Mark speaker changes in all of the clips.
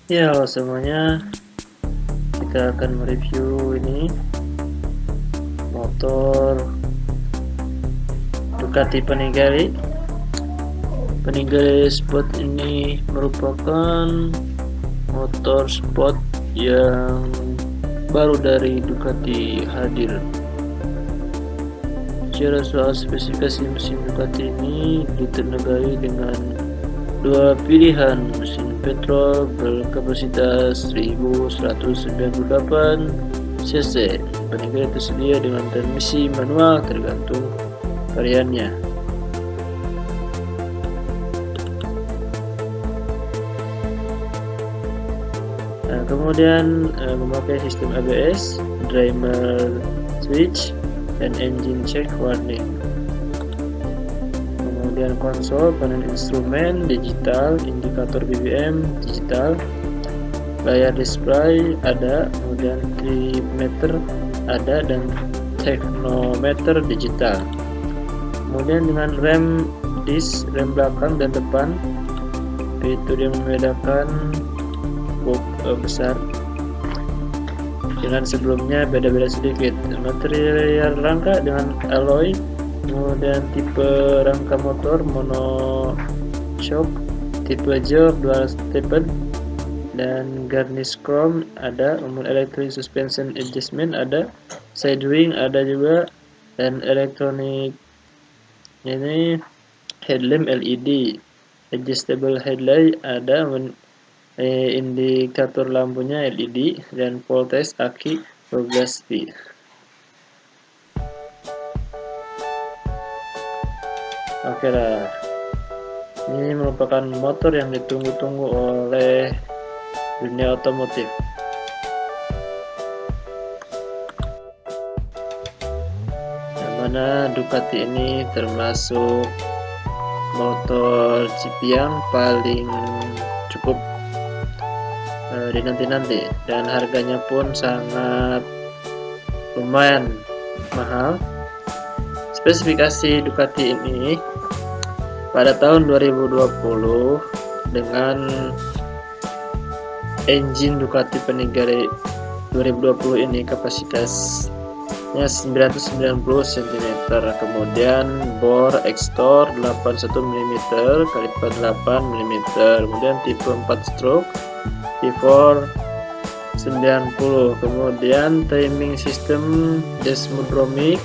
Speaker 1: Ya, halo semuanya, kita akan mereview ini motor Ducati Panigale. Panigale Sport ini merupakan motor sport yang baru dari Ducati hadir. Bicara soal spesifikasi mesin Ducati ini ditenagai dengan dua pilihan mesin petrol berkapasitas 1198 cc. Panigale tersedia dengan transmisi manual tergantung variannya. Kemudian memakai sistem ABS, driver switch, dan engine check warning. Kemudian konsol, panel instrumen digital, indikator BBM digital, layar display ada, kemudian trimeter ada, dan technometer digital. Kemudian dengan rem disc, rem belakang dan depan, fitur yang membedakan besar dengan sebelumnya beda-beda sedikit. Material rangka dengan alloy, kemudian tipe rangka motor monoshock, tipe jok dual steped, dan garnish chrome ada, kemudian electric suspension adjustment ada, side ring ada juga, dan elektronik ini headlamp LED, adjustable headlight ada, indikator lampunya LED, dan voltage aki 12V. Oke lah, ini merupakan motor yang ditunggu-tunggu oleh dunia otomotif. Yang mana Ducati ini termasuk motor GP yang paling cukup dinanti-nanti, dan harganya pun sangat lumayan mahal. Spesifikasi Ducati ini pada tahun 2020 dengan engine Ducati Panigale 2020 ini kapasitasnya 990 cm, kemudian bor X-Tor 81 mm kali 48 mm, kemudian tipe 4 stroke V4R 90, kemudian timing system desmodromic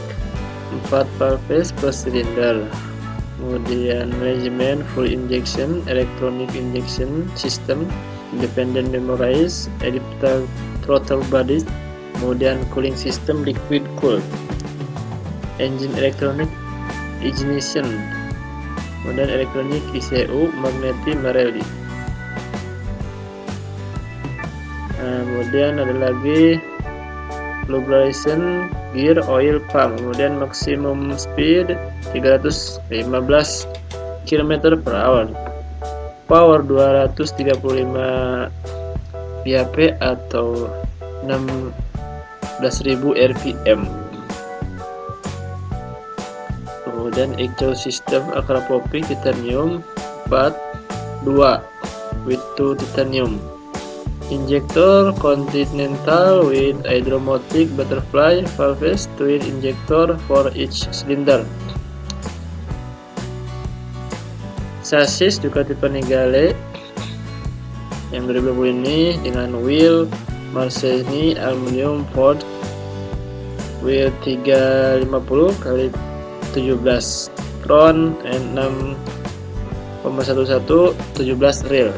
Speaker 1: 4 valves per silinder, kemudian manajemen full injection electronic injection system, independent memorized elliptical throttle body, kemudian cooling system liquid cooled, engine electronic ignition, kemudian electronic ECU magnetic Marelli. Kemudian ada lagi lubrication gear oil pump, kemudian maximum speed 315 km per hour, power 235 bhp atau 16.000 rpm. Kemudian exhaust system akrapovic titanium part 2 with 2 titanium, injector continental with hydromatic butterfly valves, twin injector for each cylinder. Sasis Ducati Panigale yang 2020 ini dengan wheel Marconi aluminium forged, wheel 350 kali 17 front and 6,11 17 rear,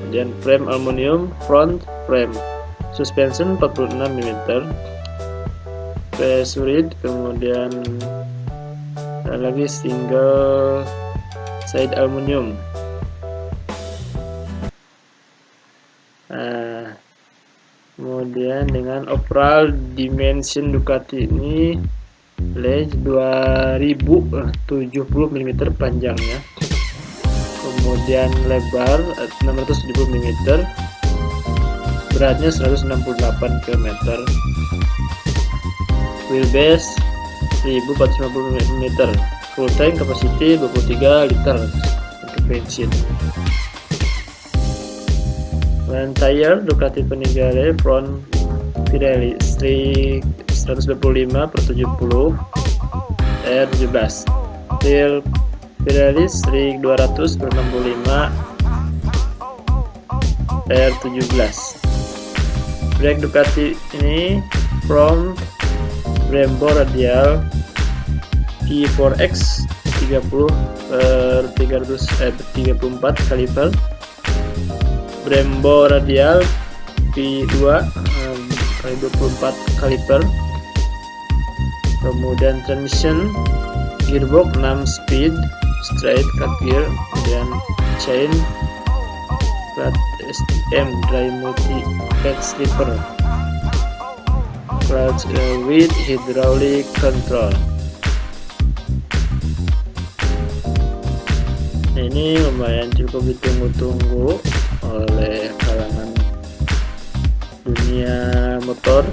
Speaker 1: kemudian frame aluminium front frame, suspension 46 mm, pressurized, kemudian ada lagi single side aluminium. Kemudian dengan overall dimension Ducati ini length 2070 mm panjangnya, kemudian lebar 670 mm, beratnya 168 km, wheelbase 1450 mm, full tank capacity 23 liter untuk bensin. Kemudian tire Ducati V4R front Pirelli string 125/70 R17. Rear Pirelli string 200/65 R17. Brake Ducati ini front Brembo radial V4X 30/34 kaliber, Brembo radial V2 24 kaliber. Kemudian transmission gearbox 6 speed straight cut gear, kemudian chain plat STM dry multi pad slipper, clutch with hydraulic control. Ini lumayan cukup ditunggu-tunggu oleh kalangan dunia motor.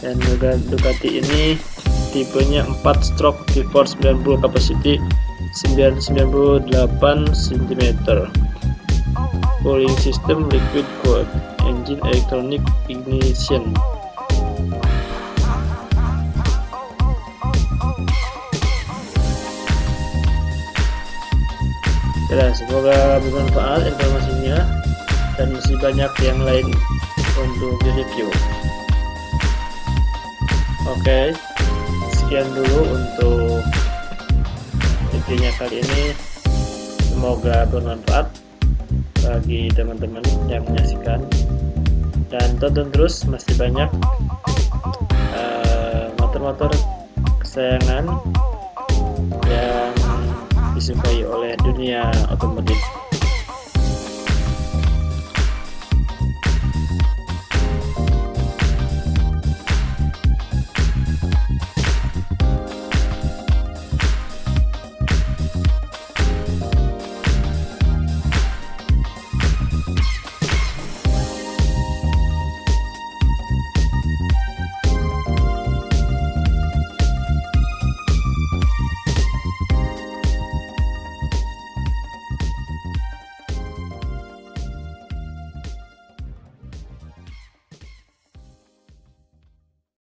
Speaker 1: Dan juga Ducati ini tipenya 4 stroke V4 90 capacity 998 cm, cooling system liquid cooled, engine electronic ignition. Ya, semoga bermanfaat informasinya, dan masih banyak yang lain untuk direview. Oke, sekian dulu untuk videonya kali ini. Semoga bermanfaat bagi teman-teman yang menyaksikan, dan tonton terus, masih banyak motor-motor kesayangan yang disukai oleh dunia otomotif.